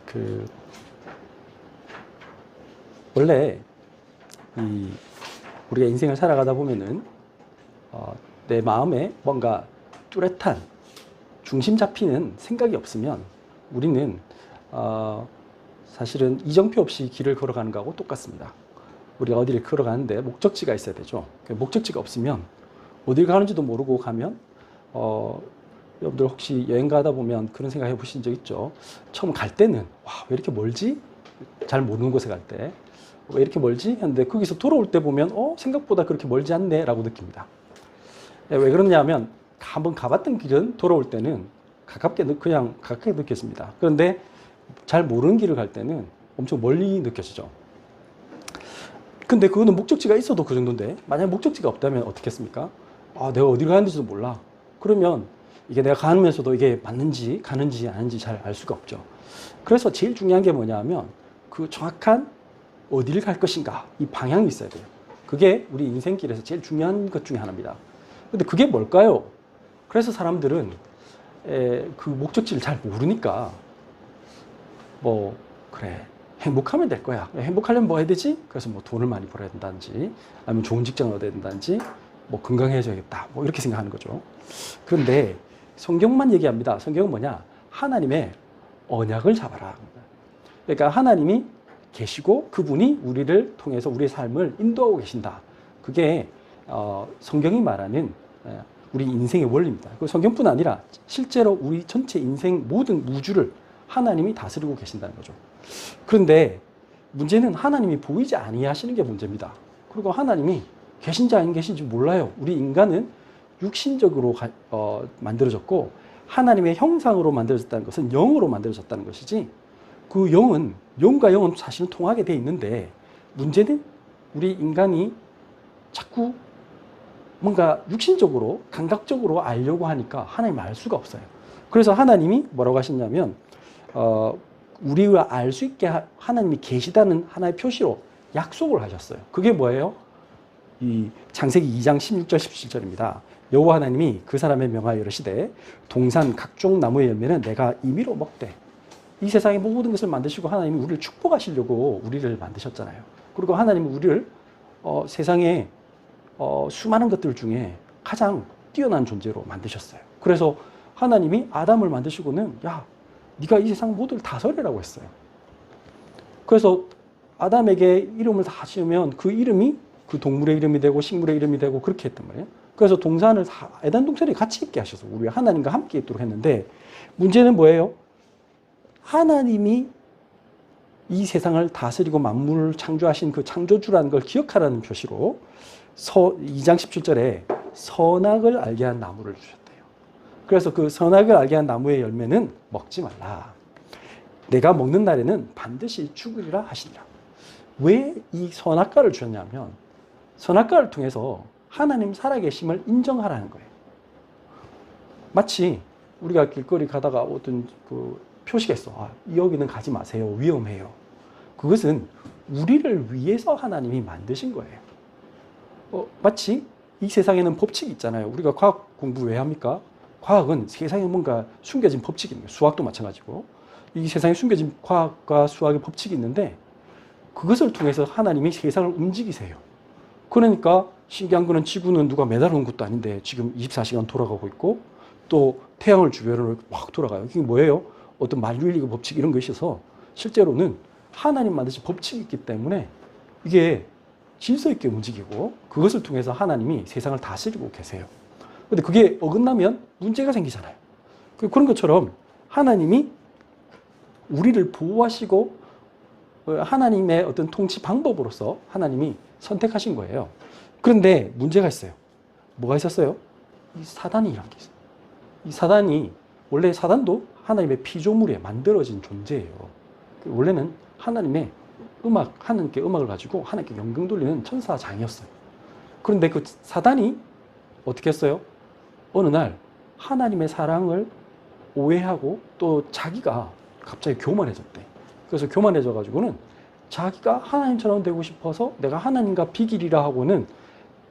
그 원래 우리가 인생을 살아가다 보면은 내 마음에 뭔가 뚜렷한 중심 잡히는 생각이 없으면 우리는 사실은 이정표 없이 길을 걸어가는 거하고 똑같습니다. 우리가 어디를 걸어가는데 목적지가 있어야 되죠. 목적지가 없으면 어딜 가는지도 모르고 가면 여러분들 혹시 여행 가다 보면 그런 생각 해보신 적 있죠? 처음 갈 때는 와, 왜 이렇게 멀지? 잘 모르는 곳에 갈 때 왜 이렇게 멀지? 했는데 거기서 돌아올 때 보면 생각보다 그렇게 멀지 않네 라고 느낍니다. 왜 그러냐면 한번 가봤던 길은 돌아올 때는 그냥 가깝게 느꼈습니다. 그런데 잘 모르는 길을 갈 때는 엄청 멀리 느껴지죠. 근데 그거는 목적지가 있어도 그 정도인데 만약에 목적지가 없다면 어떻겠습니까? 내가 어디로 가는지도 몰라. 그러면 이게 내가 가면서도 이게 맞는지 가는지 아닌지 잘 알 수가 없죠. 그래서 제일 중요한 게 뭐냐면 그 정확한 어디를 갈 것인가 이 방향이 있어야 돼요. 그게 우리 인생길에서 제일 중요한 것 중에 하나입니다. 근데 그게 뭘까요? 그래서 사람들은 그 목적지를 잘 모르니까 그래 행복하면 될 거야. 행복하려면 뭐 해야 되지? 그래서 뭐 돈을 많이 벌어야 된다든지 아니면 좋은 직장을 얻어야 된다든지 뭐 건강해져야겠다 뭐 이렇게 생각하는 거죠. 그런데 성경만 얘기합니다. 성경은 뭐냐? 하나님의 언약을 잡아라. 그러니까 하나님이 계시고 그분이 우리를 통해서 우리의 삶을 인도하고 계신다. 그게 성경이 말하는 우리 인생의 원리입니다. 그 성경뿐 아니라 실제로 우리 전체 인생 모든 우주를 하나님이 다스리고 계신다는 거죠. 그런데 문제는 하나님이 보이지 아니하시는 게 문제입니다. 그리고 하나님이 계신지 안 계신지 몰라요. 우리 인간은 육신적으로 만들어졌고 하나님의 형상으로 만들어졌다는 것은 영으로 만들어졌다는 것이지 그 영과 영은 사실은 통하게 돼 있는데 문제는 우리 인간이 자꾸 뭔가 육신적으로 감각적으로 알려고 하니까 하나님 알 수가 없어요. 그래서 하나님이 뭐라고 하셨냐면 우리가 알 수 있게 하나님이 계시다는 하나의 표시로 약속을 하셨어요. 그게 뭐예요? 이 창세기 2장 16절 17절입니다. 여호와 하나님이 그 사람의 명하여 이르시되 동산 각종 나무의 열매는 내가 임의로 먹되 이 세상의 모든 것을 만드시고 하나님이 우리를 축복하시려고 우리를 만드셨잖아요. 그리고 하나님은 우리를 세상에 수많은 것들 중에 가장 뛰어난 존재로 만드셨어요. 그래서 하나님이 아담을 만드시고는 야, 네가 이 세상 모두를 다스리라고 했어요. 그래서 아담에게 이름을 다 지으면 그 이름이 그 동물의 이름이 되고 식물의 이름이 되고 그렇게 했단 말이에요. 그래서 동산을 다 에덴 동산에 같이 있게 하셔서 우리 하나님과 함께 있도록 했는데 문제는 뭐예요? 하나님이 이 세상을 다스리고 만물을 창조하신 그 창조주라는 걸 기억하라는 표시로 2장 17절에 선악을 알게 한 나무를 주셨대요. 그래서 그 선악을 알게 한 나무의 열매는 먹지 말라. 내가 먹는 날에는 반드시 죽으리라 하시니라. 왜 이 선악과를 주셨냐면 선악과를 통해서 하나님 살아계심을 인정하라는 거예요. 마치 우리가 길거리 가다가 어떤 표시가 있어. 여기는 가지 마세요. 위험해요. 그것은 우리를 위해서 하나님이 만드신 거예요. 마치 이 세상에는 법칙이 있잖아요. 우리가 과학 공부 왜 합니까? 과학은 세상에 뭔가 숨겨진 법칙이 있는 거예요. 수학도 마찬가지고. 이 세상에 숨겨진 과학과 수학의 법칙이 있는데 그것을 통해서 하나님이 세상을 움직이세요. 그러니까 신기한 거는 지구는 누가 매달아놓은 것도 아닌데 지금 24시간 돌아가고 있고 또 태양을 주변으로 막 돌아가요. 이게 뭐예요? 어떤 만유인력 법칙 이런 것이 있어서 실제로는 하나님 만드신 법칙이 있기 때문에 이게 질서 있게 움직이고 그것을 통해서 하나님이 세상을 다스리고 계세요. 근데 그게 어긋나면 문제가 생기잖아요. 그런 것처럼 하나님이 우리를 보호하시고 하나님의 어떤 통치 방법으로서 하나님이 선택하신 거예요. 그런데 문제가 있어요. 뭐가 있었어요? 이 사단이라는 게 있어요. 이 사단이 원래 사단도 하나님의 피조물에 만들어진 존재예요. 원래는 하나님의 하나님께 음악을 가지고 하나님께 영광 돌리는 천사장이었어요. 그런데 그 사단이 어떻게 했어요? 어느 날 하나님의 사랑을 오해하고 또 자기가 갑자기 교만해졌대. 그래서 교만해져가지고는 자기가 하나님처럼 되고 싶어서 내가 하나님과 비길이라 하고는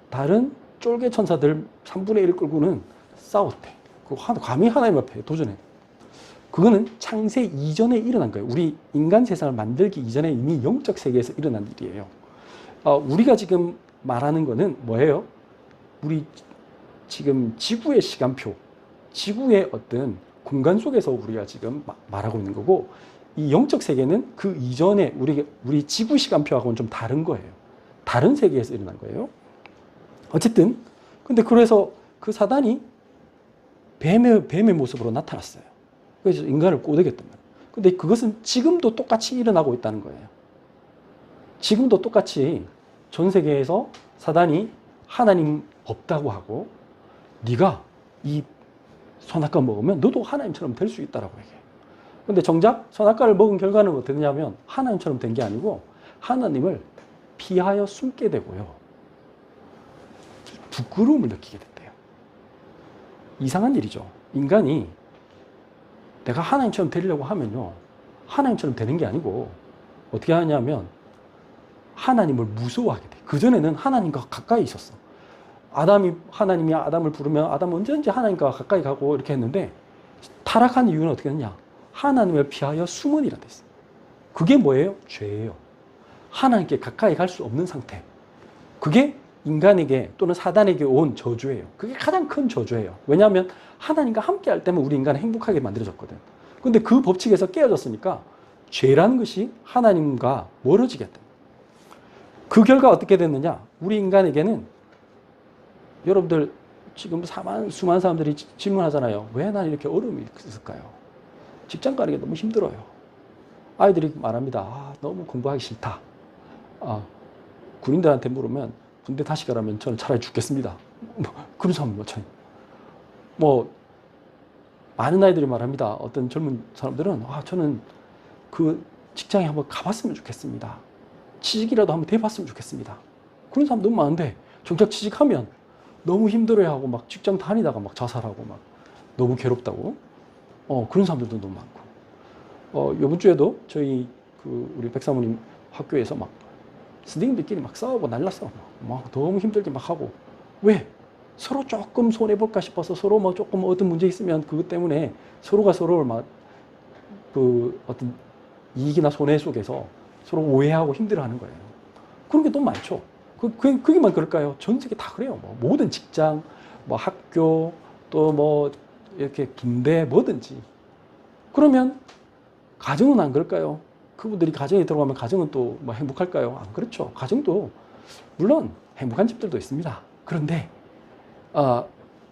다른 쫄개 천사들 3분의 1 끌고는 싸웠대. 감히 하나님 앞에 도전해. 그거는 창세 이전에 일어난 거예요. 우리 인간 세상을 만들기 이전에 이미 영적 세계에서 일어난 일이에요. 우리가 지금 말하는 거는 뭐예요? 우리 지금 지구의 시간표, 지구의 어떤 공간 속에서 우리가 지금 말하고 있는 거고, 이 영적 세계는 그 이전에 우리 지구 시간표하고는 좀 다른 거예요. 다른 세계에서 일어난 거예요. 어쨌든 근데 그래서 그 사단이 뱀의 모습으로 나타났어요. 그래서 인간을 꼬드겼단 말이에요. 근데 그것은 지금도 똑같이 일어나고 있다는 거예요. 지금도 똑같이 전 세계에서 사단이 하나님 없다고 하고, 네가 이 선악과 먹으면 너도 하나님처럼 될 수 있다라고 얘기해요. 근데 정작 선악과를 먹은 결과는 어떻게 되냐면 하나님처럼 된 게 아니고 하나님을 피하여 숨게 되고요. 부끄러움을 느끼게 됐대요. 이상한 일이죠. 인간이 내가 하나님처럼 되려고 하면요, 하나님처럼 되는 게 아니고 어떻게 하냐면 하나님을 무서워하게 돼. 그전에는 하나님과 가까이 있었어. 하나님이 아담을 부르면 아담은 언제든지 하나님과 가까이 가고 이렇게 했는데, 타락한 이유는 어떻게 했냐? 하나님을 피하여 숨은 이라 됐어요. 그게 뭐예요? 죄예요. 하나님께 가까이 갈 수 없는 상태. 그게 인간에게 또는 사단에게 온 저주예요. 그게 가장 큰 저주예요. 왜냐하면 하나님과 함께 할 때면 우리 인간은 행복하게 만들어졌거든. 근데 그 법칙에서 깨어졌으니까 죄라는 것이 하나님과 멀어지겠다. 그 결과 어떻게 됐느냐? 우리 인간에게는, 여러분들 지금 수많은 사람들이 질문하잖아요. 왜 난 이렇게 어려움이 있을까요? 직장 가는 게 너무 힘들어요. 아이들이 말합니다. 너무 공부하기 싫다. 군인들한테 물으면 군대 다시 가라면 저는 차라리 죽겠습니다. 그런 사람 많은 아이들이 말합니다. 어떤 젊은 사람들은 저는 그 직장에 한번 가봤으면 좋겠습니다. 취직이라도 한번 돼봤으면 좋겠습니다. 그런 사람 너무 많은데 정작 취직하면 너무 힘들어하고 막 직장 다니다가 막 자살하고 막 너무 괴롭다고. 그런 사람들도 너무 많고. 이번 주에도 저희 우리 백사모님 학교에서 막 선생님들끼리 막 싸우고 날랐어. 막 너무 힘들게 막 하고. 왜? 서로 조금 손해볼까 싶어서 서로 뭐 조금 어떤 문제 있으면 그것 때문에 서로가 서로를 막 어떤 이익이나 손해 속에서 서로 오해하고 힘들어하는 거예요. 그런 게 너무 많죠. 그게만 그럴까요? 전 세계 다 그래요. 모든 직장, 학교, 또 이렇게 군대, 뭐든지. 그러면 가정은 안 그럴까요? 그분들이 가정에 들어가면 가정은 또 행복할까요? 안 그렇죠. 가정도 물론 행복한 집들도 있습니다. 그런데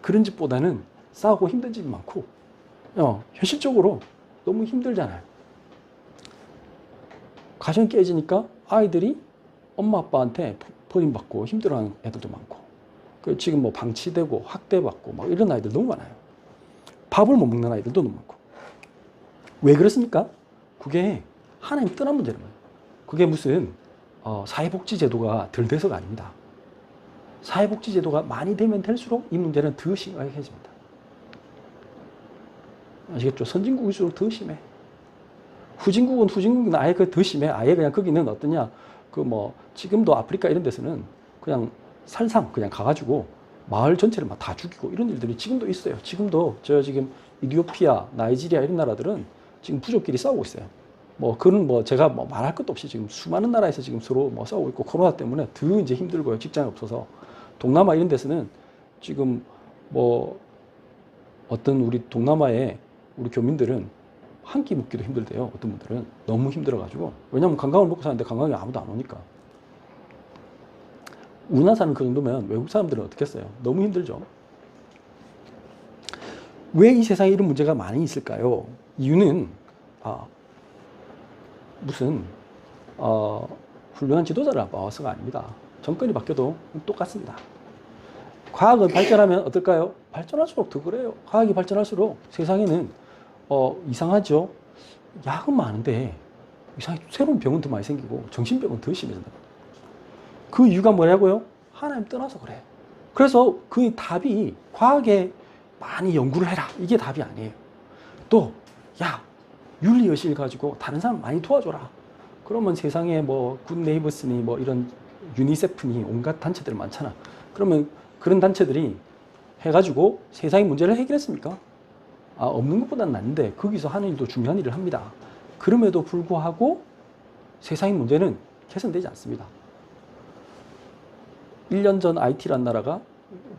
그런 집보다는 싸우고 힘든 집이 많고, 현실적으로 너무 힘들잖아요. 가정이 깨지니까 아이들이 엄마 아빠한테 버림받고 힘들어하는 애들도 많고, 지금 방치되고 학대받고 이런 아이들 너무 많아요. 밥을 못 먹는 아이들도 너무 많고. 왜 그렇습니까? 그게 하나님 떠난 문제란 말이에요. 그게 무슨 사회복지제도가 덜 돼서가 아닙니다. 사회복지제도가 많이 되면 될수록 이 문제는 더 심각해집니다. 아시겠죠? 선진국일수록 더 심해. 후진국은 아예 더 심해. 아예 그냥 거기는 어떠냐? 지금도 아프리카 이런 데서는 그냥 살상 그냥 가가지고 마을 전체를 막 다 죽이고 이런 일들이 지금도 있어요. 지금도 지금 이디오피아, 나이지리아 이런 나라들은 지금 부족끼리 싸우고 있어요. 제가 말할 것도 없이 지금 수많은 나라에서 지금 서로 싸우고 있고, 코로나 때문에 더 이제 힘들고요. 직장이 없어서. 동남아 이런 데서는 지금 어떤 우리 동남아의 우리 교민들은 한 끼 먹기도 힘들대요. 어떤 분들은 너무 힘들어가지고. 왜냐하면 관광을 먹고 사는데 관광에 아무도 안 오니까. 우리나라 사는 그 정도면 외국 사람들은 어떻게 했어요? 너무 힘들죠. 왜 이 세상에 이런 문제가 많이 있을까요? 이유는 무슨 훌륭한 지도자를 봐서가 아닙니다. 정권이 바뀌어도 똑같습니다. 과학은 발전하면 어떨까요? 발전할수록 더 그래요. 과학이 발전할수록 세상에는 이상하죠. 약은 많은데 새로운 병은 더 많이 생기고 정신병은 더 심해진다. 그 이유가 뭐냐고요? 하나님 떠나서 그래. 그래서 그 답이 과학에 많이 연구를 해라. 이게 답이 아니에요. 또 윤리의식을 가지고 다른 사람 많이 도와줘라. 그러면 세상에 굿네이버스니 이런 유니세프니 온갖 단체들 많잖아. 그러면 그런 단체들이 해가지고 세상의 문제를 해결했습니까? 없는 것보다는 낫는데 거기서 하는 일도 중요한 일을 합니다. 그럼에도 불구하고 세상의 문제는 개선되지 않습니다. 1년 전 IT란 나라가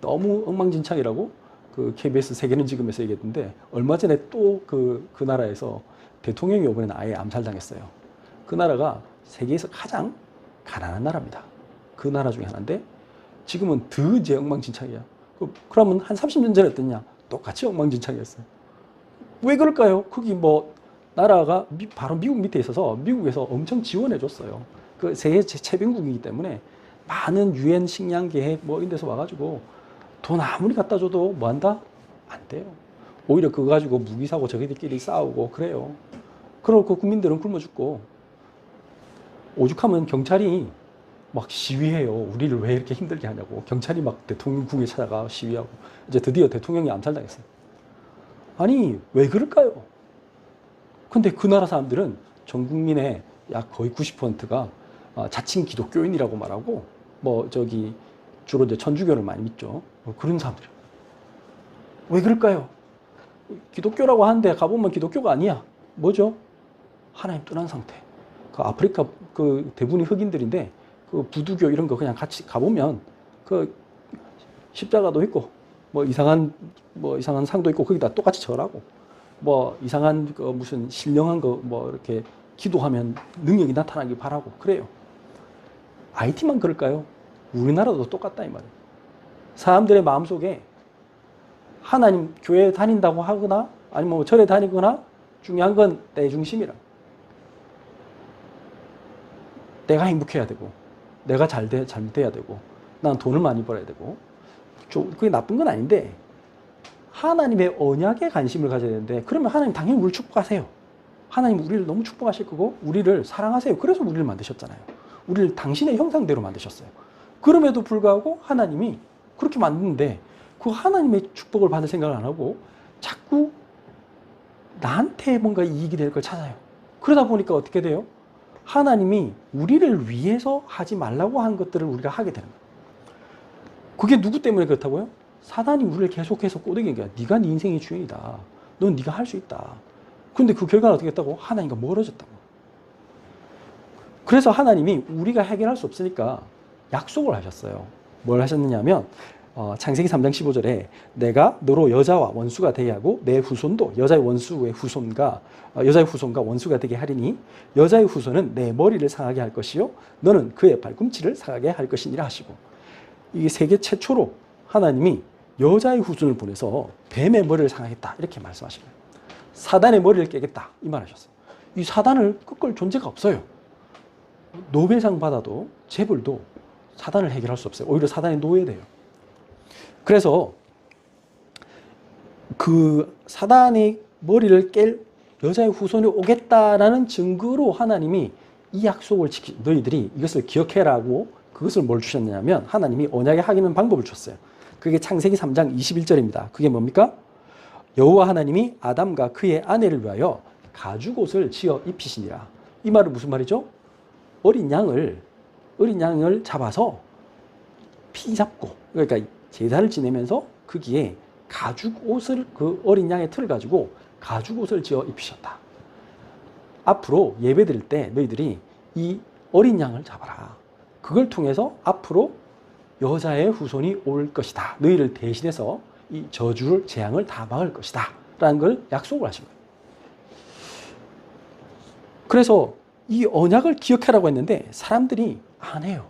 너무 엉망진창이라고 그 KBS 세계는 지금에서 얘기했는데 얼마 전에 또 그 나라에서 대통령이 이번에는 아예 암살당했어요. 그 나라가 세계에서 가장 가난한 나라입니다. 그 나라 중에 하나인데 지금은 더 이제 엉망진창이야. 그러면 한 30년 전에 어땠냐? 똑같이 엉망진창이었어요. 왜 그럴까요? 거기 뭐 나라가 바로 미국 밑에 있어서 미국에서 엄청 지원해 줬어요. 그 세계 채빈국이기 때문에 많은 유엔 식량 계획 뭐 이런 데서 와가지고 돈 아무리 갖다 줘도 뭐 한다? 안 돼요. 오히려 그거 가지고 무기 사고 저기들끼리 싸우고 그래요. 그러고 국민들은 굶어 죽고 오죽하면 경찰이 막 시위해요. 우리를 왜 이렇게 힘들게 하냐고. 경찰이 막 대통령궁에 찾아가 시위하고 이제 드디어 대통령이 암살당했어요. 아니 왜 그럴까요? 근데 그 나라 사람들은 전 국민의 약 거의 90%가 자칭 기독교인이라고 말하고 뭐 저기 주로 이제 천주교를 많이 믿죠. 그런 사람들이에요. 왜 그럴까요? 기독교라고 하는데 가보면 기독교가 아니야. 뭐죠? 하나님 떠난 상태. 그 아프리카 그 대부분이 흑인들인데 그 부두교 이런 거 그냥 같이 가보면 그 십자가도 있고 뭐 이상한 상도 있고 거기다 똑같이 절하고 뭐 이상한 그 무슨 신령한 거 뭐 이렇게 기도하면 능력이 나타나길 바라고 그래요. IT만 그럴까요? 우리나라도 똑같다 이 말이에요. 사람들의 마음속에 하나님 교회 다닌다고 하거나 아니면 뭐 절에 다니거나 중요한 건 내 중심이라. 내가 행복해야 되고 내가 잘 돼야 되고 난 돈을 많이 벌어야 되고 그게 나쁜 건 아닌데 하나님의 언약에 관심을 가져야 되는데 그러면 하나님 당연히 우리를 축복하세요. 하나님 우리를 너무 축복하실 거고 우리를 사랑하세요. 그래서 우리를 만드셨잖아요. 우리를 당신의 형상대로 만드셨어요. 그럼에도 불구하고 하나님이 그렇게 만드는데 그 하나님의 축복을 받을 생각을 안 하고 자꾸 나한테 뭔가 이익이 될 걸 찾아요. 그러다 보니까 어떻게 돼요? 하나님이 우리를 위해서 하지 말라고 한 것들을 우리가 하게 되는 거예요. 그게 누구 때문에 그렇다고요? 사단이 우리를 계속해서 꼬드기는 거야. 네가 네 인생의 주인이다. 넌 네가 할 수 있다. 근데 그 결과는 어떻게 했다고? 하나님과 멀어졌다고. 그래서 하나님이 우리가 해결할 수 없으니까 약속을 하셨어요. 뭘 하셨느냐면 창세기 3장 15절에 내가 너로 여자와 원수가 되게 하고 내 후손도 여자의 후손과 원수가 되게 하리니 여자의 후손은 내 머리를 상하게 할 것이요 너는 그의 발꿈치를 상하게 할 것이니라 하시고 이게 세계 최초로 하나님이 여자의 후손을 보내서 뱀의 머리를 상하겠다 이렇게 말씀하시는 거예요. 사단의 머리를 깨겠다 이 말하셨어요. 이 사단을 꺾을 존재가 없어요. 노벨상 받아도 재벌도 사단을 해결할 수 없어요. 오히려 사단이 노예돼요. 그래서 그 사단의 머리를 깰 여자의 후손이 오겠다라는 증거로 하나님이 이 약속을 너희들이 이것을 기억해라고 그것을 뭘 주셨냐면 하나님이 언약에 하기는 방법을 줬어요. 그게 창세기 3장 21절입니다. 그게 뭡니까? 여호와 하나님이 아담과 그의 아내를 위하여 가죽옷을 지어 입히시니라. 이 말은 무슨 말이죠? 어린 양을 잡아서 피 잡고 그러니까 제사를 지내면서 거기에 가죽옷을 그 어린 양의 털을 가지고 가죽옷을 지어 입히셨다. 앞으로 예배 드릴 때 너희들이 이 어린 양을 잡아라. 그걸 통해서 앞으로 여자의 후손이 올 것이다. 너희를 대신해서 이 저주를 재앙을 다 막을 것이다. 라는 걸 약속을 하신 거예요. 그래서 이 언약을 기억하라고 했는데 사람들이 안 해요.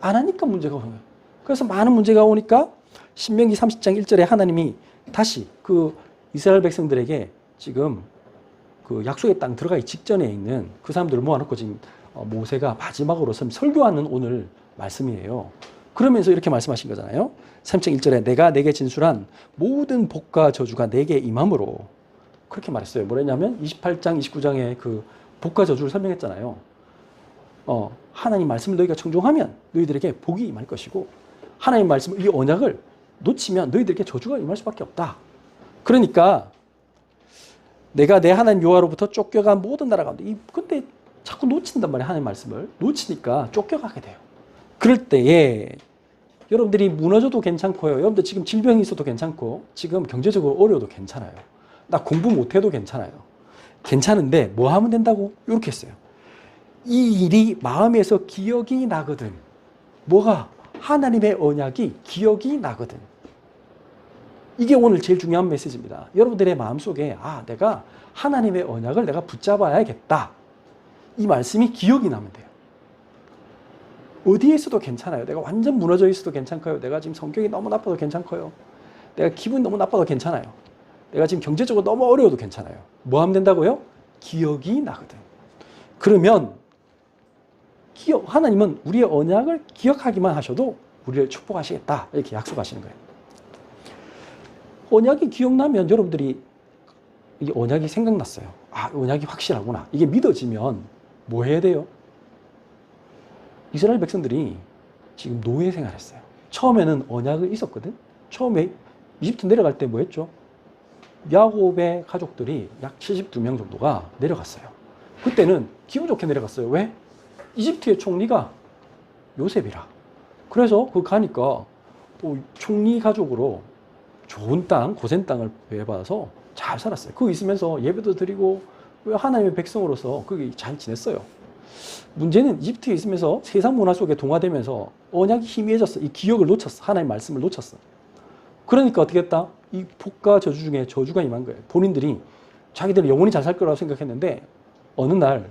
안 하니까 문제가 오는 거예요. 그래서 많은 문제가 오니까 신명기 30장 1절에 하나님이 다시 그 이스라엘 백성들에게 지금 그 약속의 땅 들어가기 직전에 있는 그 사람들을 모아놓고 지금 모세가 마지막으로 설교하는 오늘 말씀이에요. 그러면서 이렇게 말씀하신 거잖아요. 3장 1절에 내가 내게 진술한 모든 복과 저주가 내게 임함으로 그렇게 말했어요. 뭐랬냐면 28장 29장에 그 복과 저주를 설명했잖아요. 하나님 말씀을 너희가 청종하면 너희들에게 복이 임할 것이고 하나님 말씀 이 언약을 놓치면 너희들에게 저주가 임할 수밖에 없다. 그러니까 내가 내 하나님 여호와로부터 쫓겨간 모든 나라 가운데 근데 자꾸 놓친단 말이에요. 하나님 말씀을 놓치니까 쫓겨가게 돼요. 그럴 때에 여러분들이 무너져도 괜찮고요. 여러분들 지금 질병이 있어도 괜찮고 지금 경제적으로 어려워도 괜찮아요. 나 공부 못해도 괜찮아요. 괜찮은데 뭐 하면 된다고? 이렇게 했어요. 이 일이 마음에서 기억이 나거든. 뭐가? 하나님의 언약이 기억이 나거든. 이게 오늘 제일 중요한 메시지입니다. 여러분들의 마음속에 내가 하나님의 언약을 내가 붙잡아야겠다. 이 말씀이 기억이 나면 돼요. 어디에 있어도 괜찮아요. 내가 완전 무너져 있어도 괜찮고요. 내가 지금 성격이 너무 나빠도 괜찮고요. 내가 기분이 너무 나빠도 괜찮아요. 내가 지금 경제적으로 너무 어려워도 괜찮아요. 뭐 하면 된다고요? 기억이 나거든. 그러면 하나님은 우리의 언약을 기억하기만 하셔도 우리를 축복하시겠다. 이렇게 약속하시는 거예요. 언약이 기억나면 여러분들이 이 언약이 생각났어요. 언약이 확실하구나. 이게 믿어지면 뭐 해야 돼요? 이스라엘 백성들이 지금 노예 생활했어요. 처음에는 언약이 있었거든. 처음에 이집트 내려갈 때 뭐 했죠? 야곱의 가족들이 약 72명 정도가 내려갔어요. 그때는 기분 좋게 내려갔어요. 왜? 이집트의 총리가 요셉이라. 그래서 그 가니까 총리 가족으로 좋은 땅, 고센 땅을 배받아서 잘 살았어요. 거기 있으면서 예배도 드리고 하나님의 백성으로서 거기 잘 지냈어요. 문제는 이집트에 있으면서 세상 문화 속에 동화되면서 언약이 희미해졌어. 이 기억을 놓쳤어. 하나님의 말씀을 놓쳤어. 그러니까 어떻게 했다? 이 복과 저주 중에 저주가 임한 거예요. 본인들이 자기들은 영원히 잘 살 거라고 생각했는데 어느 날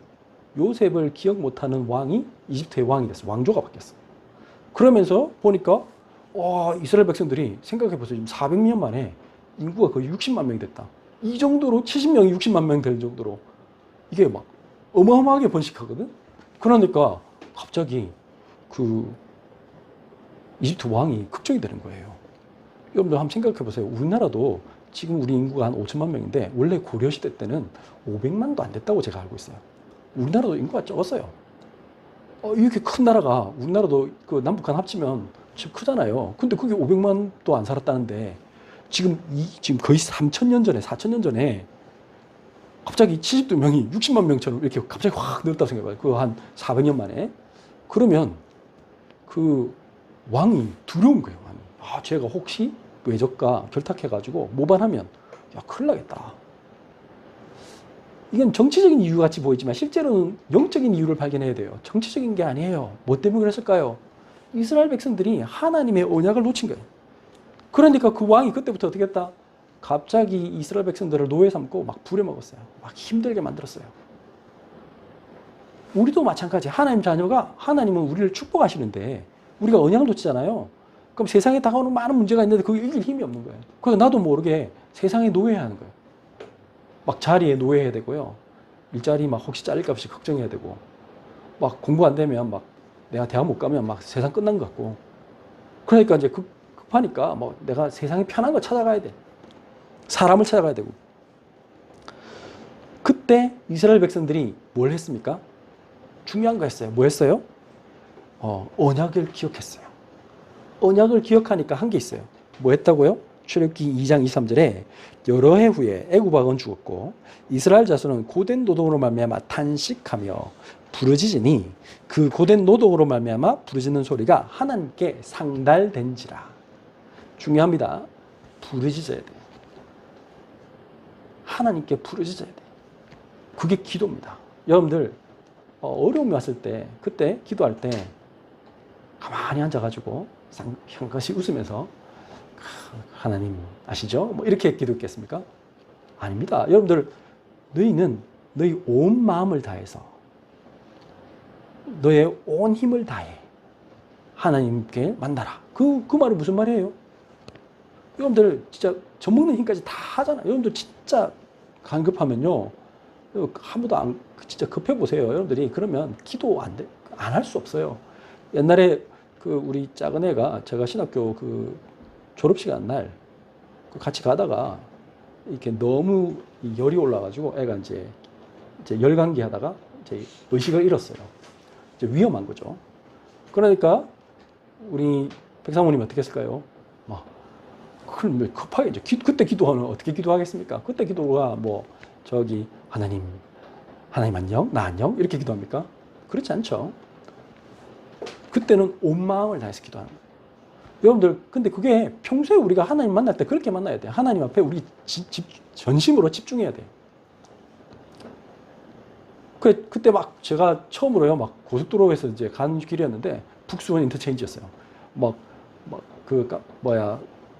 요셉을 기억 못하는 왕이 이집트의 왕이 됐어. 왕조가 바뀌었어. 그러면서 보니까 이스라엘 백성들이 생각해보세요. 지금 400년 만에 인구가 거의 60만 명이 됐다. 이 정도로 70명이 60만 명 될 정도로 이게 막 어마어마하게 번식하거든. 그러니까 갑자기 그 이집트 왕이 걱정이 되는 거예요. 여러분들 한번 생각해보세요. 우리나라도 지금 우리 인구가 한 5천만 명인데 원래 고려시대 때는 500만도 안 됐다고 제가 알고 있어요. 우리나라도 인구가 적었어요. 이렇게 큰 나라가 우리나라도 그 남북한 합치면 지금 크잖아요. 근데 그게 500만도 안 살았다는데 지금 거의 3,000년 전에 4,000년 전에 갑자기 72명이 60만 명처럼 이렇게 갑자기 확 늘었다고 생각해봐요. 그거 한 400년 만에. 그러면 그 왕이 두려운 거예요. 제가 혹시 외적과 결탁해가지고 모반하면 큰일 나겠다. 이건 정치적인 이유 같이 보이지만 실제로는 영적인 이유를 발견해야 돼요. 정치적인 게 아니에요. 뭐 때문에 그랬을까요? 이스라엘 백성들이 하나님의 언약을 놓친 거예요. 그러니까 그 왕이 그때부터 어떻게 했다? 갑자기 이스라엘 백성들을 노예 삼고 막 부려먹었어요. 막 힘들게 만들었어요. 우리도 마찬가지. 하나님 자녀가 하나님은 우리를 축복하시는데 우리가 언약을 놓치잖아요. 그럼 세상에 다가오는 많은 문제가 있는데 그게 이길 힘이 없는 거예요. 그래서 나도 모르게 세상에 노예해야 하는 거예요. 막 자리에 노예해야 되고요. 일자리 막 혹시 잘릴까 없이 걱정해야 되고 막 공부 안 되면 막 내가 대학 못 가면 막 세상 끝난 것 같고 그러니까 이제 급하니까 뭐 내가 세상에 편한 거 찾아가야 돼. 사람을 찾아가야 되고 그때 이스라엘 백성들이 뭘 했습니까? 중요한 거 했어요. 뭐 했어요? 언약을 기억했어요. 언약을 기억하니까 한 게 있어요. 뭐 했다고요? 출애굽기 2장 23절에 여러 해 후에 애굽 왕은 죽었고 이스라엘 자손은 고된 노동으로 말미암아 탄식하며 부르짖으니 그 고된 노동으로 말미암아 부르짖는 소리가 하나님께 상달된지라. 중요합니다. 부르짖어야 돼요. 하나님께 부르짖어야 돼요. 그게 기도입니다. 여러분들 어려움이 왔을 때 그때 기도할 때 가만히 앉아가지고 한 가지 웃으면서 하나님 아시죠? 뭐 이렇게 기도했겠습니까? 아닙니다. 여러분들 너희는 너희 온 마음을 다해서 너의 온 힘을 다해 하나님께 만나라. 그 말이 무슨 말이에요? 여러분들 진짜 젖먹는 힘까지 다 하잖아요. 여러분들 진짜 간급하면요. 아무도 진짜 급해보세요. 여러분들이 그러면 기도 안 할 수 없어요. 옛날에 우리 작은 애가 제가 신학교 졸업시간 날 같이 가다가 이렇게 너무 열이 올라가지고 애가 이제 열감기 하다가 이제 의식을 잃었어요. 이제 위험한 거죠. 그러니까 우리 백사모님 어떻게 했을까요? 그걸 급하게 이제 그때 기도하는 어떻게 기도하겠습니까? 그때 기도가 하나님 안녕, 나 안녕 이렇게 기도합니까? 그렇지 않죠. 그때는 온 마음을 다해서 기도하는 거예요. 여러분들, 근데 그게 평소에 우리가 하나님 만날 때 그렇게 만나야 돼. 하나님 앞에 우리 전심으로 집중해야 돼. 그때 막 제가 처음으로요, 막 고속도로에서 이제 가는 길이었는데, 북수원 인터체인지였어요.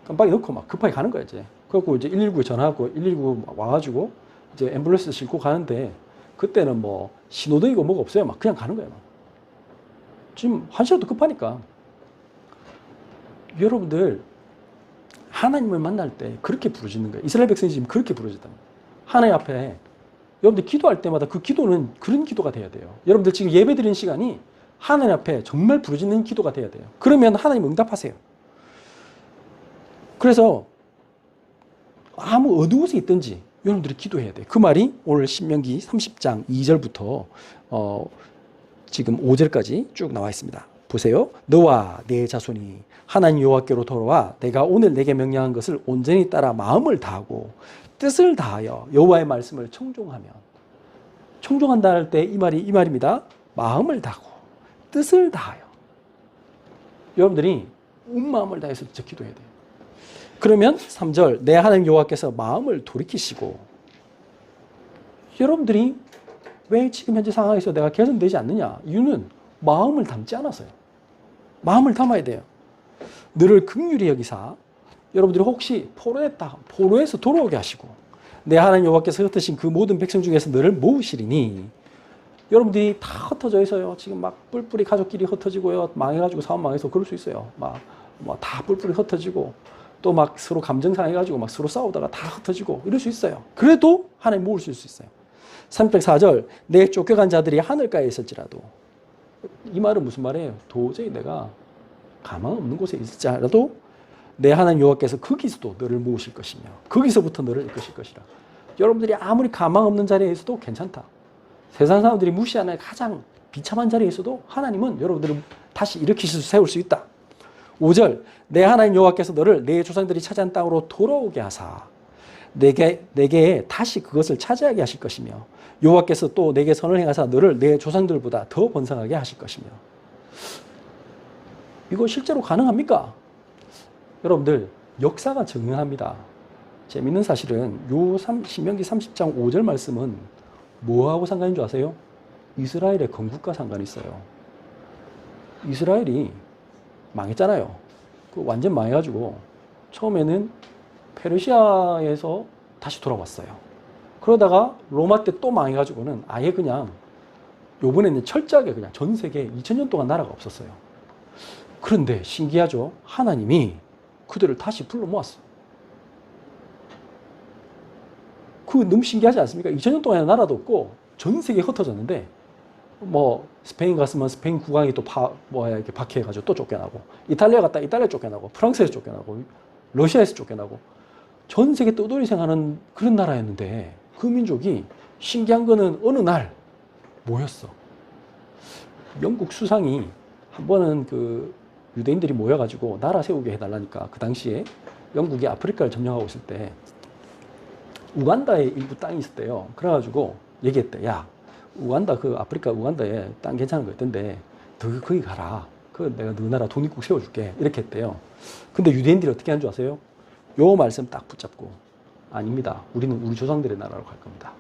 깜빡이 넣고 막 급하게 가는 거야, 이제. 그래갖고 이제 119에 전화하고 119 와가지고 이제 앰뷸런스 싣고 가는데, 그때는 뭐 신호등이고 뭐가 없어요. 막 그냥 가는 거예요. 막. 지금 한 시간도 급하니까. 여러분들, 하나님을 만날 때 그렇게 부르짖는 거예요. 이스라엘 백성이 지금 그렇게 부르짖다. 하나님 앞에 여러분들 기도할 때마다 그 기도는 그런 기도가 돼야 돼요. 여러분들 지금 예배 드리는 시간이 하나님 앞에 정말 부르짖는 기도가 돼야 돼요. 그러면 하나님 응답하세요. 그래서 아무 어느 곳에 있든지 여러분들이 기도해야 돼요. 그 말이 오늘 신명기 30장 2절부터 지금 5절까지 쭉 나와 있습니다. 보세요. 너와 내 자손이 하나님 여호와께로 돌아와 내가 오늘 내게 명령한 것을 온전히 따라 마음을 다하고 뜻을 다하여 여호와의 말씀을 청종한다 할 때 이 말입니다. 마음을 다하고 뜻을 다하여. 여러분들이 온 마음을 다해서 진짜 기도해야 돼요. 그러면 3절 내 하나님 여호와께서 마음을 돌이키시고. 여러분들이 왜 지금 현재 상황에서 내가 개선되지 않느냐? 이유는 마음을 담지 않아서요. 마음을 담아야 돼요. 너를 긍휼히 여기사 여러분들이 혹시 포로에서 돌아오게 하시고 내 하나님 여호와께서 흩으신 그 모든 백성 중에서 너를 모으시리니. 여러분들이 다 흩어져 있어요. 지금 막 뿔뿔이 가족끼리 흩어지고요. 망해가지고 사업 망해서 그럴 수 있어요. 다 뿔뿔이 흩어지고 또 막 서로 감정 상해가지고 막 서로 싸우다가 다 흩어지고 이럴 수 있어요. 그래도 하나님 모으실 수 있어요. 304절 내 쫓겨간 자들이 하늘가에 있을지라도. 이 말은 무슨 말이에요? 도저히 내가 가망 없는 곳에 있을지라도 내 하나님 여호와께서 거기서도 너를 모으실 것이며 거기서부터 너를 이끄실 것이라. 여러분들이 아무리 가망 없는 자리에 있어도 괜찮다. 세상 사람들이 무시하는 가장 비참한 자리에 있어도 하나님은 여러분들을 다시 일으키실 세울 수 있다. 5절 내 하나님 여호와께서 너를 내 조상들이 차지한 땅으로 돌아오게 하사 내게 다시 그것을 차지하게 하실 것이며 여호와께서 또 내게 선을 행하사 너를 내 조상들보다 더 번성하게 하실 것이며. 이거 실제로 가능합니까? 여러분들 역사가 증명합니다. 재밌는 사실은 신명기 30장 5절 말씀은 뭐하고 상관인 줄 아세요? 이스라엘의 건국과 상관이 있어요. 이스라엘이 망했잖아요. 완전 망해가지고 처음에는 페르시아에서 다시 돌아왔어요. 그러다가 로마 때 또 망해가지고는 아예 그냥 요번에는 철저하게 그냥 전 세계 2000년 동안 나라가 없었어요. 그런데 신기하죠? 하나님이 그들을 다시 불러 모았어. 그거 너무 신기하지 않습니까? 2000년 동안 나라도 없고 전 세계에 흩어졌는데 스페인 갔으면 스페인 국왕이 또 이렇게 박해해가지고 또 쫓겨나고, 이탈리아 갔다 이탈리아 쫓겨나고, 프랑스에서 쫓겨나고, 러시아에서 쫓겨나고, 전 세계 떠돌이 생하는 그런 나라였는데 그 민족이 신기한 거는 어느 날 모였어. 영국 수상이 한 번은 그 유대인들이 모여가지고 나라 세우게 해달라니까 그 당시에 영국이 아프리카를 점령하고 있을 때 우간다에 일부 땅이 있었대요. 그래가지고 얘기했대. 야, 아프리카 우간다에 땅 괜찮은 거 있던데 너 거기 가라. 내가 너 나라 독립국 세워줄게. 이렇게 했대요. 근데 유대인들이 어떻게 한 줄 아세요? 요 말씀 딱 붙잡고 아닙니다. 우리는 우리 조상들의 나라로 갈 겁니다.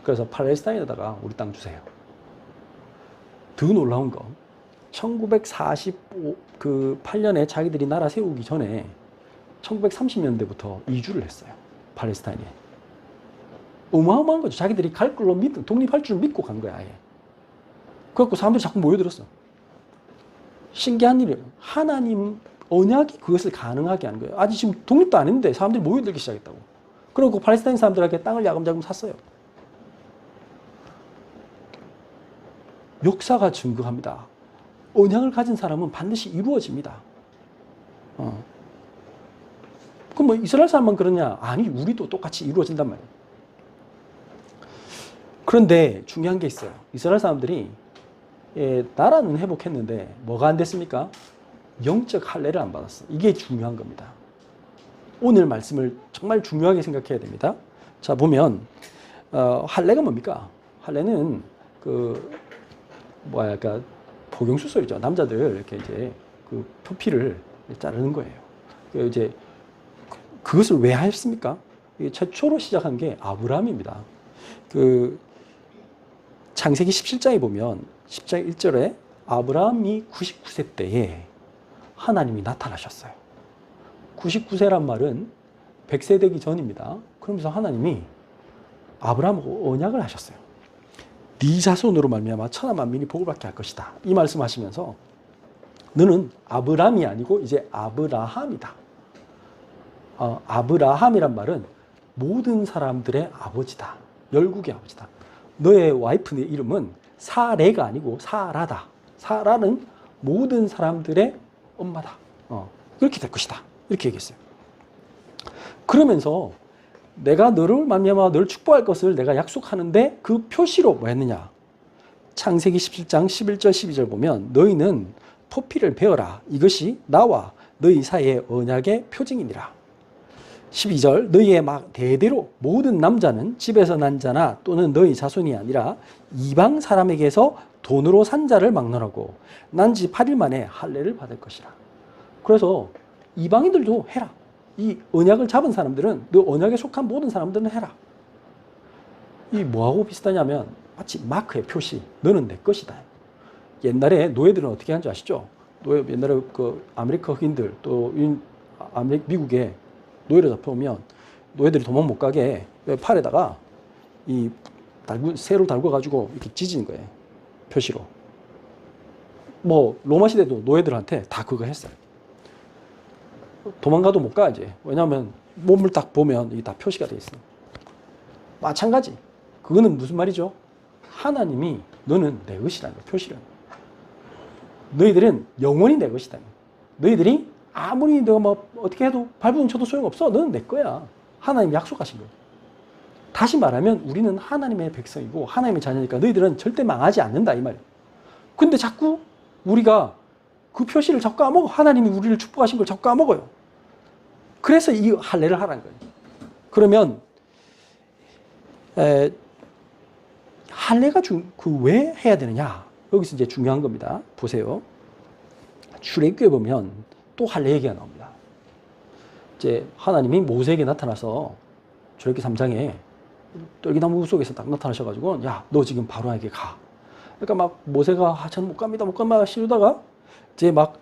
그래서 팔레스타인에다가 우리 땅 주세요. 더 놀라운 거 1948년에 자기들이 나라 세우기 전에 1930년대부터 이주를 했어요. 팔레스타인에. 어마어마한 거죠. 자기들이 갈 걸로 독립할 줄 믿고 간 거야, 아예. 그래갖고 사람들이 자꾸 모여들었어. 신기한 일이에요. 하나님 언약이 그것을 가능하게 하는 거예요. 아직 지금 독립도 안 했는데 사람들이 모여들기 시작했다고. 그리고 팔레스타인 사람들에게 땅을 야금야금 샀어요. 역사가 증거합니다. 언약을 가진 사람은 반드시 이루어집니다. 그럼 이스라엘 사람만 그러냐? 아니, 우리도 똑같이 이루어진단 말이에요. 그런데 중요한 게 있어요. 이스라엘 사람들이 나라는 회복했는데 뭐가 안 됐습니까? 영적 할례를 안 받았어. 이게 중요한 겁니다. 오늘 말씀을 정말 중요하게 생각해야 됩니다. 자, 보면 할례가 뭡니까? 할례는 복용수술이죠. 남자들 이렇게 이제 그 표피를 자르는 거예요. 이제 그것을 왜 하였습니까? 최초로 시작한 게 아브라함입니다. 창세기 17장에 보면 10장 1절에 아브라함이 99세 때에 하나님이 나타나셨어요. 99세란 말은 100세 되기 전입니다. 그러면서 하나님이 아브라함하고 언약을 하셨어요. 네 자손으로 말미암아 천하 만민이 복을 받게 할 것이다. 이 말씀하시면서 너는 아브람이 아니고 이제 아브라함이다. 아브라함이란 말은 모든 사람들의 아버지다. 열국의 아버지다. 너의 와이프의 이름은 사레가 아니고 사라다. 사라는 모든 사람들의 엄마다. 그렇게 될 것이다. 이렇게 얘기했어요. 그러면서 내가 너를 말미암아 너를 축복할 것을 내가 약속하는데 그 표시로 뭐 했느냐. 창세기 17장 11절 12절 보면 너희는 포피를 베어라. 이것이 나와 너희 사이의 언약의 표징이니라. 12절 너희의 막 대대로 모든 남자는 집에서 난 자나 또는 너희 자손이 아니라 이방 사람에게서 돈으로 산 자를 막론하고 난 지 8일 만에 할례를 받을 것이라. 그래서 이방인들도 해라. 이 언약을 잡은 사람들은 너 언약에 속한 모든 사람들은 해라. 이 뭐하고 비슷하냐면 마치 마크의 표시. 너는 내 것이다. 옛날에 노예들은 어떻게 하는지 아시죠? 옛날에 아메리카 흑인들 또 미국에 노예를 잡혀오면 노예들이 도망 못 가게 팔에다가 새로 달궈가지고 이렇게 찢은 거예요. 표시로. 뭐 로마 시대도 노예들한테 다 그거 했어요. 도망가도 못 가 이제. 왜냐하면 몸을 딱 보면 이게 다 표시가 돼 있어요. 마찬가지. 그거는 무슨 말이죠? 하나님이 너는 내 것이라는 거예요. 표시를. 너희들은 영원히 내 것이다. 너희들이 아무리 내가 뭐 어떻게 해도 발부둥 쳐도 소용없어. 너는 내 거야. 하나님이 약속하신 거예요. 다시 말하면 우리는 하나님의 백성이고 하나님의 자녀니까 너희들은 절대 망하지 않는다 이 말이에요. 근데 자꾸 우리가 그 표시를 자꾸 까먹어. 하나님이 우리를 축복하신 걸 자꾸 까먹어요. 그래서 이 할례를 하라는 거예요. 그러면 할례가 왜 해야 되느냐? 여기서 이제 중요한 겁니다. 보세요. 출애굽기에 보면 또 할례 얘기가 나옵니다. 이제 하나님이 모세에게 나타나서 출애굽기 3장에 떨기나무 속에서 딱 나타나셔가지고 야, 너 지금 바로에게 가. 그러니까 막 모세가 저는 못 갑니다, 못 갑니다 시르다가 이제 막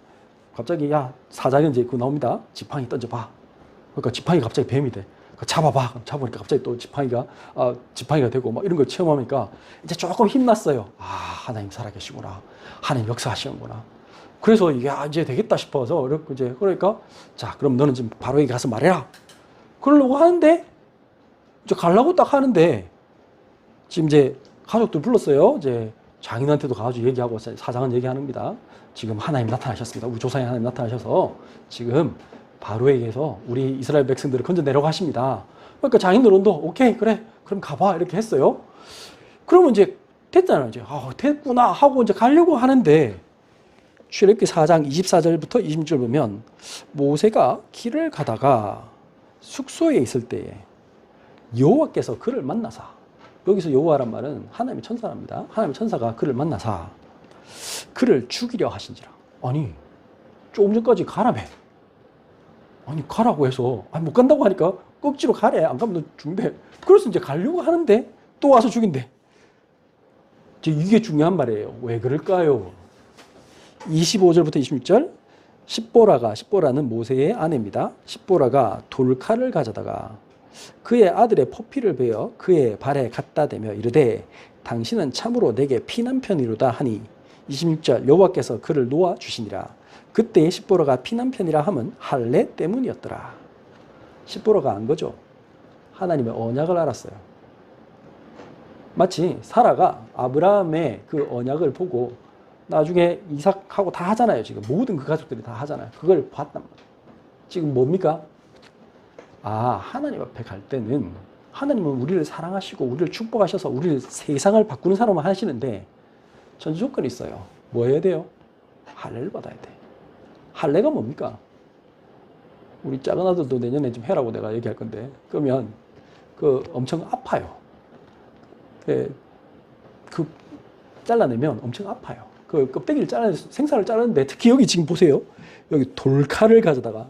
갑자기 야, 사장이 이제 그거 나옵니다. 지팡이 던져봐. 그러니까 지팡이가 갑자기 뱀이 돼. 잡아봐. 잡으니까 갑자기 또 지팡이가 되고 막 이런 걸 체험하니까 이제 조금 힘났어요. 하나님 살아계시구나. 하나님 역사하시는구나. 그래서 이게 이제 되겠다 싶어서 그러니까 자, 그럼 너는 지금 바로에게 가서 말해라. 그러려고 하는데 이제 가려고 딱 하는데 지금 이제 가족들 불렀어요. 이제 장인한테도 가가지고 얘기하고 사장은 얘기합니다. 지금 하나님 나타나셨습니다. 우리 조상의 하나님 나타나셔서 지금 바로에게서 우리 이스라엘 백성들을 건져내려고 하십니다. 그러니까 장인들도 오케이 그래 그럼 가봐 이렇게 했어요. 그러면 이제 됐잖아요. 이제 됐구나 하고 이제 가려고 하는데 출애굽기 4장 24절부터 26절 보면 모세가 길을 가다가 숙소에 있을 때에 여호와께서 그를 만나사. 여기서 여호와란 말은 하나님의 천사랍니다. 하나님의 천사가 그를 만나사 그를 죽이려 하신지라. 아니 조금 전까지 가라며. 아니 가라고 해서 못 간다고 하니까 꼭지로 가래. 안 가면 너 죽는데. 그래서 이제 가려고 하는데 또 와서 죽인대. 이게 중요한 말이에요. 왜 그럴까요? 25절부터 26절 십보라는 모세의 아내입니다. 십보라가 돌칼을 가져다가 그의 아들의 포피를 베어 그의 발에 갖다 대며 이르되 당신은 참으로 내게 피난편이로다 하니 26절 여호와께서 그를 놓아 주시니라. 그때 십보라가 피난편이라 함은 할례 때문이었더라. 십보라가 안 거죠. 하나님의 언약을 알았어요. 마치 사라가 아브라함의 그 언약을 보고 나중에 이삭하고 다 하잖아요. 지금 모든 그 가족들이 다 하잖아요. 그걸 봤단 말이에요. 지금 뭡니까? 하나님 앞에 갈 때는 하나님은 우리를 사랑하시고 우리를 축복하셔서 우리를 세상을 바꾸는 사람을 하시는데 전제 조건이 있어요. 뭐 해야 돼요? 할례를 받아야 돼. 할례가 뭡니까? 우리 작은 아들도 내년에 좀 해라고 내가 얘기할 건데 그러면 엄청 아파요. 잘라내면 엄청 아파요. 그 껍데기를 생선을 자르는데 특히 여기 지금 보세요. 여기 돌칼을 가져다가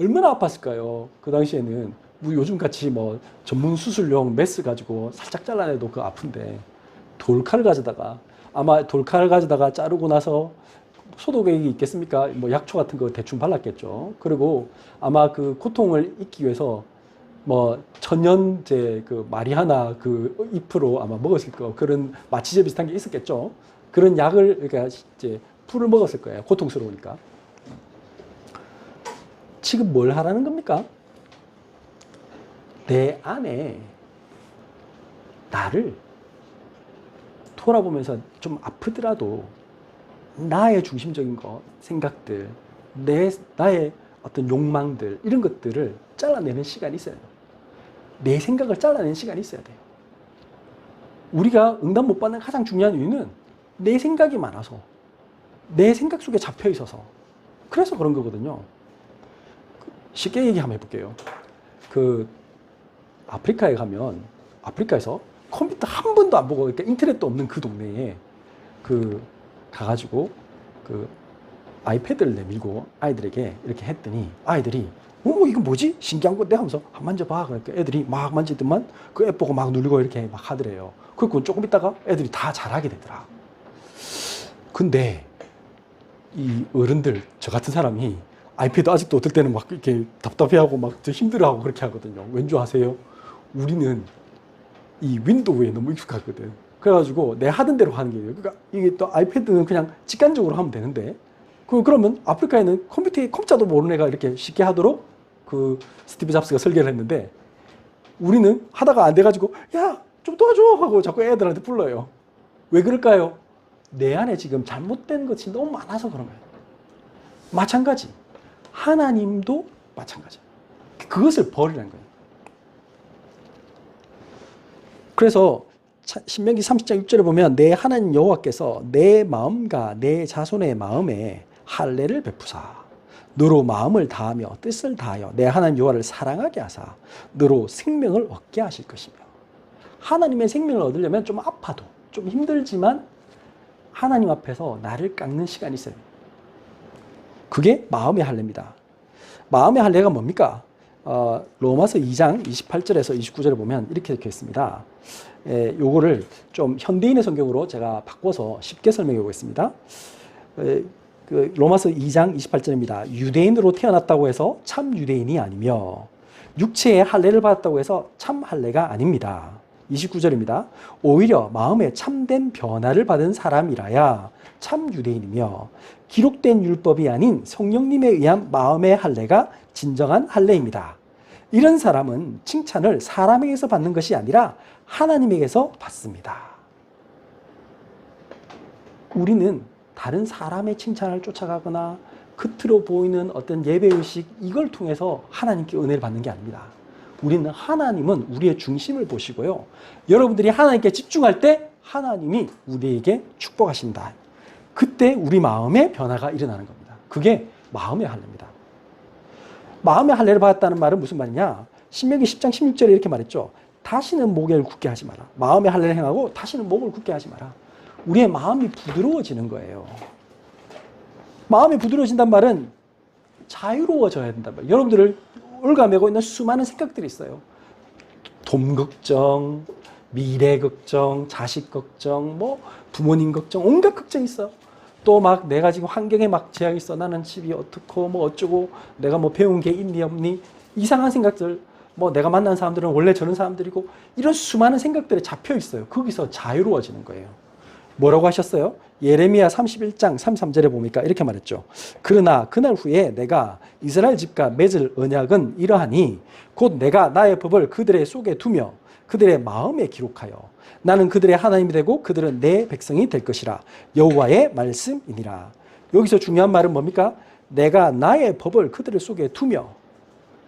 얼마나 아팠을까요? 그 당시에는 뭐 요즘같이 뭐 전문 수술용 메스 가지고 살짝 잘라내도 그 아픈데 돌칼을 가져다가 아마 돌칼을 가져다가 자르고 나서 소독액이 있겠습니까? 뭐 약초 같은 거 대충 발랐겠죠. 그리고 아마 그 고통을 잊기 위해서 뭐 천연제 그 마리하나 그 잎으로 아마 먹었을 거 그런 마취제 비슷한 게 있었겠죠. 그런 약을 그러니까 이제 풀을 먹었을 거예요. 고통스러우니까. 지금 뭘 하라는 겁니까? 내 안에 나를 돌아보면서 좀 아프더라도 나의 중심적인 것, 생각들, 나의 어떤 욕망들 이런 것들을 잘라내는 시간이 있어야 돼요. 내 생각을 잘라내는 시간이 있어야 돼요. 우리가 응답 못 받는 가장 중요한 이유는 내 생각이 많아서 내 생각 속에 잡혀 있어서 그래서 그런 거거든요. 쉽게 얘기 한번 해볼게요. 그 아프리카에 가면 아프리카에서 컴퓨터 한 번도 안 보고 그러니까 인터넷도 없는 그 동네에 그 가가지고 그 아이패드를 내밀고 아이들에게 이렇게 했더니 아이들이 이거 뭐지? 신기한 건데 하면서 만져봐. 그러니까 애들이 막 만지더만 그 앱 보고 막 누르고 이렇게 막 하더래요. 그리고 조금 있다가 애들이 다 잘하게 되더라. 근데 이 어른들, 저 같은 사람이 아이패드 아직도 어떨 때는 막 이렇게 답답해하고 막 힘들어하고 그렇게 하거든요. 왠 줄 아세요? 우리는 이 윈도우에 너무 익숙하거든. 그래가지고 내 하던 대로 하는 게 돼요. 그러니까 이게 또 아이패드는 그냥 직관적으로 하면 되는데 그러면 아프리카에는 컴퓨터도 모르는 애가 이렇게 쉽게 하도록 그 스티브 잡스가 설계를 했는데 우리는 하다가 안 돼가지고 야, 좀 도와줘 하고 자꾸 애들한테 불러요. 왜 그럴까요? 내 안에 지금 잘못된 것이 너무 많아서 그런 거예요. 마찬가지. 하나님도 마찬가지예요. 그것을 버리라는 거예요. 그래서 신명기 30장 6절에 보면 내 하나님 여호와께서 내 마음과 내 자손의 마음에 할례를 베푸사 너로 마음을 다하며 뜻을 다하여 내 하나님 여호와를 사랑하게 하사 너로 생명을 얻게 하실 것이며 하나님의 생명을 얻으려면 좀 아파도 좀 힘들지만 하나님 앞에서 나를 깎는 시간이 있어요. 그게 마음의 할례입니다. 마음의 할례가 뭡니까? 로마서 2장 28절에서 29절에 보면 이렇게 적혀 있습니다. 요거를 좀 현대인의 성경으로 제가 바꿔서 쉽게 설명해 보겠습니다. 그 로마서 2장 28절입니다. 유대인으로 태어났다고 해서 참 유대인이 아니며 육체의 할례를 받았다고 해서 참 할례가 아닙니다. 29절입니다. 오히려 마음에 참된 변화를 받은 사람이라야 참 유대인이며 기록된 율법이 아닌 성령님에 의한 마음의 할례가 진정한 할례입니다. 이런 사람은 칭찬을 사람에게서 받는 것이 아니라 하나님에게서 받습니다. 우리는 다른 사람의 칭찬을 쫓아가거나 겉으로 보이는 어떤 예배의식 이걸 통해서 하나님께 은혜를 받는 게 아닙니다. 우리는 하나님은 우리의 중심을 보시고요. 여러분들이 하나님께 집중할 때 하나님이 우리에게 축복하신다. 그때 우리 마음의 변화가 일어나는 겁니다. 그게 마음의 할례입니다. 마음의 할례를 받았다는 말은 무슨 말이냐? 신명기 10장 16절에 이렇게 말했죠. 다시는 목을 굳게 하지 마라. 마음의 할례를 행하고 다시는 목을 굳게 하지 마라. 우리의 마음이 부드러워지는 거예요. 마음이 부드러워진단 말은 자유로워져야 된단 말이에요. 여러분들을 올가매고 있는 수많은 생각들이 있어요. 돈 걱정, 미래 걱정, 자식 걱정, 뭐 부모님 걱정, 온갖 걱정이 있어. 또 막 내가 지금 환경에 막 제약이 있어. 나는 집이 어떻고 뭐 어쩌고 내가 뭐 배운 게 있니 없니 이상한 생각들 뭐 내가 만난 사람들은 원래 저런 사람들이고 이런 수많은 생각들에 잡혀 있어요. 거기서 자유로워지는 거예요. 뭐라고 하셨어요? 예레미야 31장 33절에 보니까 이렇게 말했죠. 그러나 그날 후에 내가 이스라엘 집과 맺을 언약은 이러하니 곧 내가 나의 법을 그들의 속에 두며 그들의 마음에 기록하여 나는 그들의 하나님이 되고 그들은 내 백성이 될 것이라 여호와의 말씀이니라. 여기서 중요한 말은 뭡니까? 내가 나의 법을 그들의 속에 두며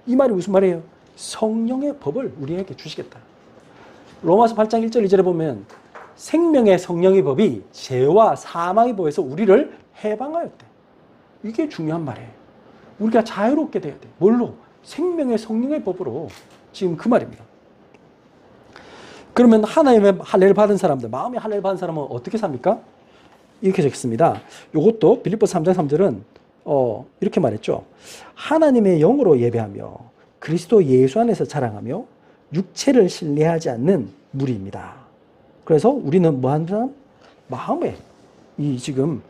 이 말이 무슨 말이에요? 성령의 법을 우리에게 주시겠다. 로마서 8장 1절 2절에 보면 생명의 성령의 법이 죄와 사망의 법에서 우리를 해방하였대. 이게 중요한 말이에요. 우리가 자유롭게 돼야 돼. 뭘로? 생명의 성령의 법으로. 지금 그 말입니다. 그러면 하나님의 할례를 받은 사람들, 마음의 할례를 받은 사람은 어떻게 삽니까? 이렇게 적습니다. 이것도 빌립보서 3장 3절은 이렇게 말했죠. 하나님의 영으로 예배하며 그리스도 예수 안에서 자랑하며 육체를 신뢰하지 않는 무리입니다. 그래서 우리는 뭐하는 사람? 마음에 이 지금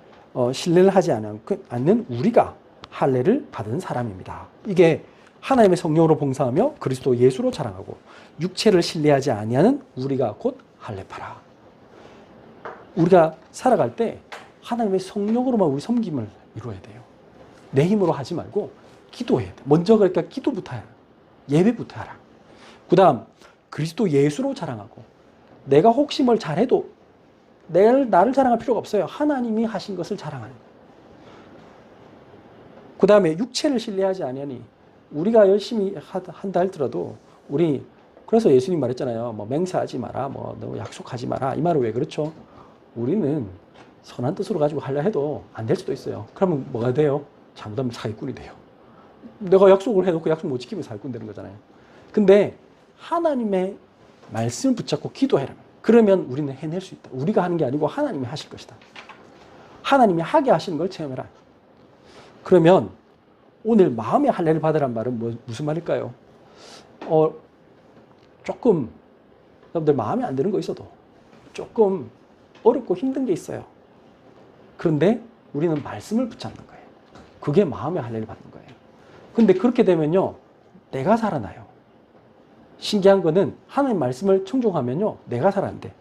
신뢰를 하지 않는 우리가 할례를 받은 사람입니다. 이게 하나님의 성령으로 봉사하며 그리스도 예수로 자랑하고 육체를 신뢰하지 아니하는 우리가 곧 할례파라. 우리가 살아갈 때 하나님의 성령으로만 우리 섬김을 이루어야 돼요. 내 힘으로 하지 말고 기도해야 돼. 먼저 그러니까 기도부터 해라. 예배부터 하라. 그 다음 그리스도 예수로 자랑하고 내가 혹시 뭘 잘해도 나를 자랑할 필요가 없어요. 하나님이 하신 것을 자랑하는 거예요. 그 다음에 육체를 신뢰하지 아니하니 우리가 열심히 한다 할지라도 우리 그래서 예수님 말했잖아요. 뭐 맹세하지 마라, 뭐 너 약속하지 마라. 이 말은 왜 그렇죠? 우리는 선한 뜻으로 가지고 하려 해도 안 될 수도 있어요. 그러면 뭐가 돼요? 잘못하면 사기꾼이 돼요. 내가 약속을 해놓고 약속 못 지키면 사기꾼 되는 거잖아요. 근데 하나님의 말씀을 붙잡고 기도해라. 그러면 우리는 해낼 수 있다. 우리가 하는 게 아니고 하나님이 하실 것이다. 하나님이 하게 하시는 걸 체험해라. 그러면 오늘 마음의 할례를 받으란 말은 무슨 말일까요? 조금 여러분들 마음에 안 드는 거 있어도 조금 어렵고 힘든 게 있어요. 그런데 우리는 말씀을 붙잡는 거예요. 그게 마음의 할례를 받는 거예요. 근데 그렇게 되면요, 내가 살아나요. 신기한 거는 하나님 말씀을 청종하면요, 내가 살아난대.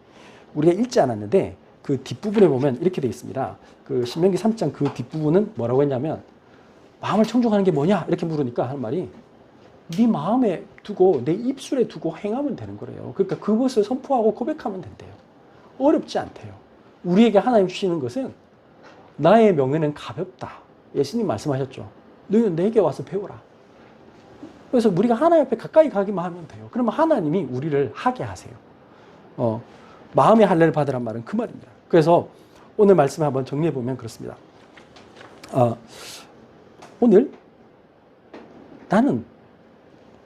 우리가 읽지 않았는데 그 뒷부분에 보면 이렇게 되어 있습니다. 그 신명기 3장 그 뒷부분은 뭐라고 했냐면 마음을 청종하는 게 뭐냐 이렇게 물으니까 하는 말이 네 마음에 두고 내 입술에 두고 행하면 되는 거래요. 그러니까 그것을 선포하고 고백하면 된대요. 어렵지 않대요. 우리에게 하나님 주시는 것은 나의 명예는 가볍다. 예수님 말씀하셨죠. 너희는 내게 와서 배우라. 그래서 우리가 하나님 앞에 가까이 가기만 하면 돼요. 그러면 하나님이 우리를 하게 하세요. 마음의 할례를 받으란 말은 그 말입니다. 그래서 오늘 말씀을 한번 정리해 보면 그렇습니다. 오늘 나는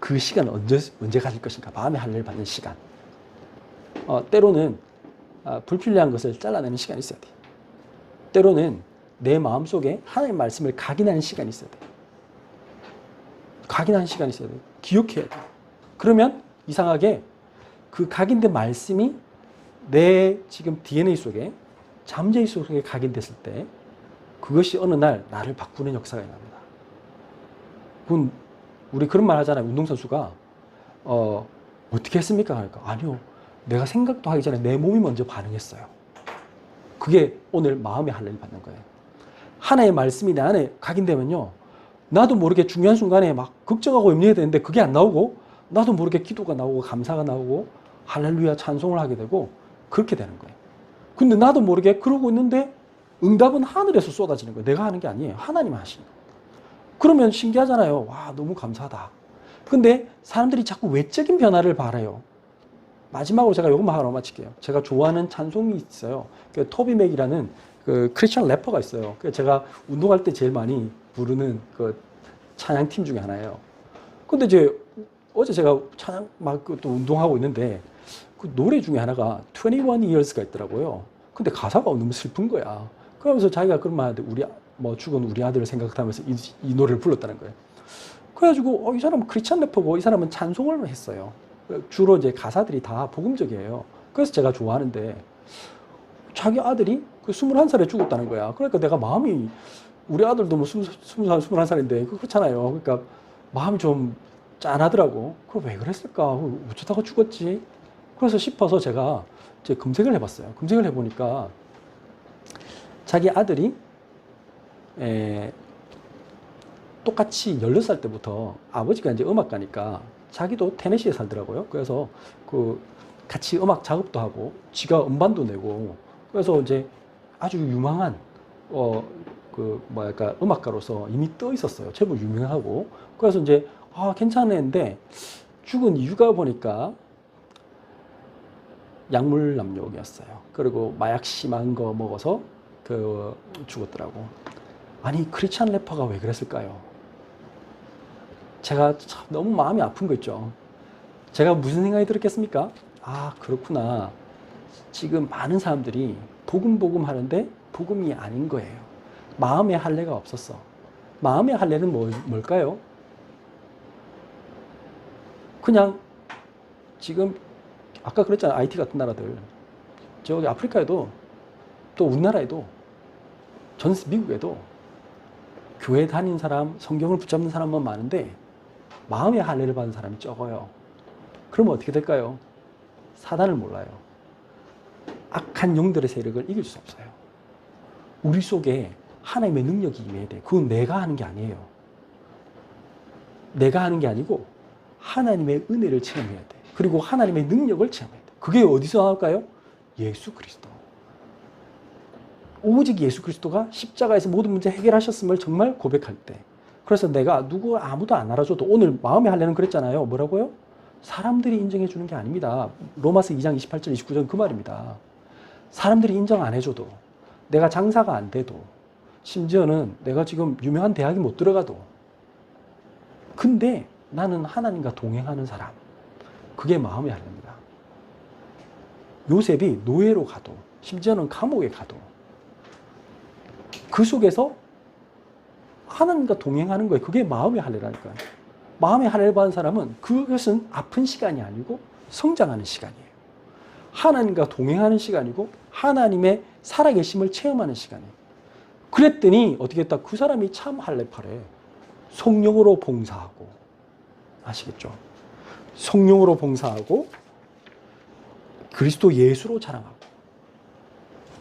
그 시간을 언제 가질 것인가? 마음의 할례를 받는 시간. 때로는 불필요한 것을 잘라내는 시간이 있어야 돼. 때로는 내 마음속에 하나님의 말씀을 각인하는 시간이 있어야 돼. 각인하는 시간이 있어야 돼. 기억해야 돼. 그러면 이상하게 그 각인된 말씀이 내 지금 DNA 속에 잠재의 속에 각인됐을 때 그것이 어느 날 나를 바꾸는 역사가 납니다. 우리 그런 말 하잖아요. 운동선수가 어떻게 했습니까? 그러니까 아니요. 내가 생각도 하기 전에 내 몸이 먼저 반응했어요. 그게 오늘 마음의 할례를 받는 거예요. 하나의 말씀이 내 안에 각인되면요. 나도 모르게 중요한 순간에 막 걱정하고 염려해야 되는데 그게 안 나오고 나도 모르게 기도가 나오고 감사가 나오고 할렐루야 찬송을 하게 되고 그렇게 되는 거예요. 근데 나도 모르게 그러고 있는데 응답은 하늘에서 쏟아지는 거예요. 내가 하는 게 아니에요. 하나님이 하시는 거예요. 그러면 신기하잖아요. 와, 너무 감사하다. 근데 사람들이 자꾸 외적인 변화를 바라요. 마지막으로 제가 이것만 하나 마칠게요. 제가 좋아하는 찬송이 있어요. 그 토비 맥이라는 그 크리스천 래퍼가 있어요. 제가 운동할 때 제일 많이 부르는 그 찬양팀 중에 하나예요. 근데 이제 어제 제가 찬양 막 또 운동하고 있는데 그 노래 중에 하나가 21 years가 있더라고요. 근데 가사가 너무 슬픈 거야. 그러면서 자기가 그런 말 하는데 죽은 우리 아들을 생각하면서 이 노래를 불렀다는 거예요. 그래가지고 이 사람은 크리스천 래퍼고 이 사람은 찬송을 했어요. 주로 이제 가사들이 다 복음적이에요. 그래서 제가 좋아하는데 자기 아들이 그 21살에 죽었다는 거야. 그러니까 내가 마음이 우리 아들도 뭐 20살, 21살인데 그렇잖아요. 그러니까 마음이 좀 짠하더라고. 그럼 왜 그랬을까? 어쩌다가 죽었지? 그래서 싶어서 제가 이제 검색을 해봤어요. 검색을 해보니까 자기 아들이 똑같이 16살 때부터 아버지가 이제 음악가니까 자기도 테네시에 살더라고요. 그래서 그 같이 음악 작업도 하고 지가 음반도 내고 그래서 이제 아주 유망한 음악가로서 이미 떠 있었어요. 제법 유명하고. 그래서 이제 괜찮은데 죽은 이유가 보니까 약물 남용이었어요. 그리고 마약 심한 거 먹어서 죽었더라고. 아니 크리스찬 래퍼가 왜 그랬을까요? 제가 참 너무 마음이 아픈 거 있죠. 제가 무슨 생각이 들었겠습니까? 그렇구나. 지금 많은 사람들이 복음 하는데 복음이 아닌 거예요. 마음의 할례가 없었어. 마음의 할례는 뭘까요? 그냥 지금 아까 그랬잖아요. IT 같은 나라들. 저기 아프리카에도 또 우리나라에도 미국에도 교회 다닌 사람, 성경을 붙잡는 사람만 많은데 마음의 할례를 받은 사람이 적어요. 그러면 어떻게 될까요? 사단을 몰라요. 악한 영들의 세력을 이길 수 없어요. 우리 속에 하나님의 능력이 임해야 돼. 그건 내가 하는 게 아니에요. 내가 하는 게 아니고 하나님의 은혜를 체험해야 돼. 그리고 하나님의 능력을 체험해야 돼. 그게 어디서 나올까요? 예수 그리스도. 오직 예수 그리스도가 십자가에서 모든 문제 해결하셨음을 정말 고백할 때. 그래서 내가 아무도 안 알아줘도 오늘 마음의 할례는 그랬잖아요. 뭐라고요? 사람들이 인정해 주는 게 아닙니다. 로마서 2장 28절 29절 그 말입니다. 사람들이 인정 안 해줘도, 내가 장사가 안 돼도, 심지어는 내가 지금 유명한 대학에 못 들어가도, 근데 나는 하나님과 동행하는 사람, 그게 마음의 할례입니다. 요셉이 노예로 가도, 심지어는 감옥에 가도 그 속에서 하나님과 동행하는 거예요. 그게 마음의 할례라니까요. 마음의 할례를 받은 사람은 그것은 아픈 시간이 아니고 성장하는 시간이에요. 하나님과 동행하는 시간이고 하나님의 살아계심을 체험하는 시간이에요. 그랬더니 어떻게 했다? 그 사람이 참 할례파래. 성령으로 봉사하고, 아시겠죠? 성령으로 봉사하고 그리스도 예수로 자랑하고.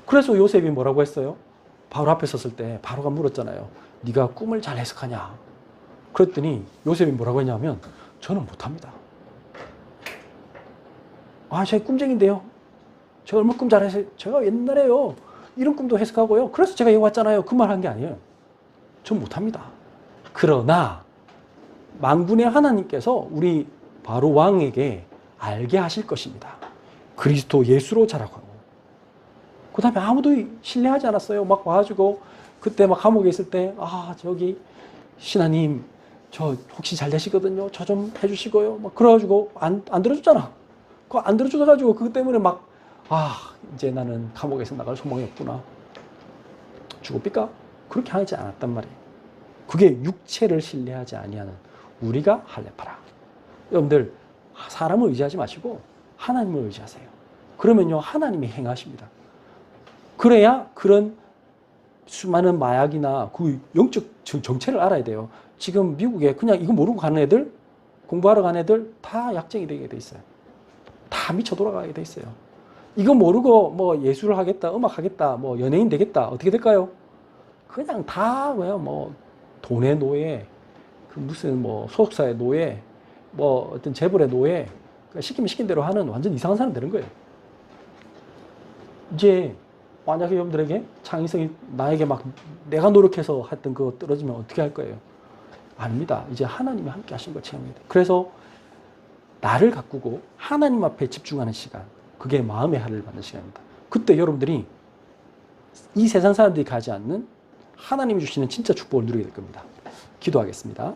그래서 요셉이 뭐라고 했어요? 바로 앞에 섰을 때 바로가 물었잖아요. 네가 꿈을 잘 해석하냐? 그랬더니 요셉이 뭐라고 했냐면 저는 못합니다. 제가 꿈쟁인데요. 제가 얼마 꿈 잘 해서 제가 옛날에요. 이런 꿈도 해석하고요. 그래서 제가 여기 왔잖아요. 그 말 한 게 아니에요. 전 못합니다. 그러나 만군의 하나님께서 우리 바로 왕에게 알게 하실 것입니다. 그리스도 예수로 자라고 하고. 그 다음에 아무도 신뢰하지 않았어요. 막 와가지고 그때 막 감옥에 있을 때 저기 신하님 저 혹시 잘 되시거든요. 저 좀 해주시고요. 막 그래가지고 안 들어줬잖아. 그거 안 들어줘가지고 그것 때문에 막 이제 나는 감옥에서 나갈 소망이 없구나. 죽어삐까? 그렇게 하지 않았단 말이에요. 그게 육체를 신뢰하지 아니하는 우리가 할례파라. 여러분들 사람을 의지하지 마시고 하나님을 의지하세요. 그러면요 하나님이 행하십니다. 그래야 그런 수많은 마약이나 그 영적 정체를 알아야 돼요. 지금 미국에 그냥 이거 모르고 가는 애들, 공부하러 가는 애들 다 약쟁이 되게 돼 있어요. 다 미쳐 돌아가게 돼 있어요. 이거 모르고 뭐 예술을 하겠다, 음악 하겠다, 뭐 연예인 되겠다, 어떻게 될까요? 그냥 다 뭐 돈의 노예, 그 무슨 뭐 소속사의 노예, 뭐 어떤 재벌의 노예, 시키면 시킨 대로 하는 완전 이상한 사람 되는 거예요. 이제 만약에 여러분들에게 창의성이 나에게 막 내가 노력해서 했던 그거 떨어지면 어떻게 할 거예요? 아닙니다. 이제 하나님이 함께 하신 걸 체험해야 돼요. 그래서 나를 가꾸고 하나님 앞에 집중하는 시간, 그게 마음의 할례를 받는 시간입니다. 그때 여러분들이 이 세상 사람들이 가지 않는 하나님이 주시는 진짜 축복을 누리게 될 겁니다. 기도하겠습니다.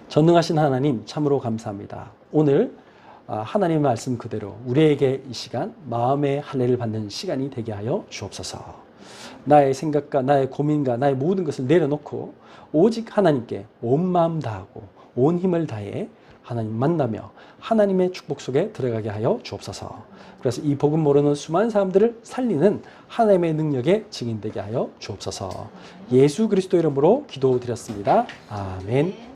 전능하신 하나님 참으로 감사합니다. 오늘 하나님의 말씀 그대로 우리에게 이 시간 마음의 할례를 받는 시간이 되게 하여 주옵소서. 나의 생각과 나의 고민과 나의 모든 것을 내려놓고 오직 하나님께 온 마음 다하고 온 힘을 다해 하나님 만나며 하나님의 축복 속에 들어가게 하여 주옵소서. 그래서 이 복음 모르는 수많은 사람들을 살리는 하나님의 능력에 증인되게 하여 주옵소서. 예수 그리스도 이름으로 기도드렸습니다. 아멘.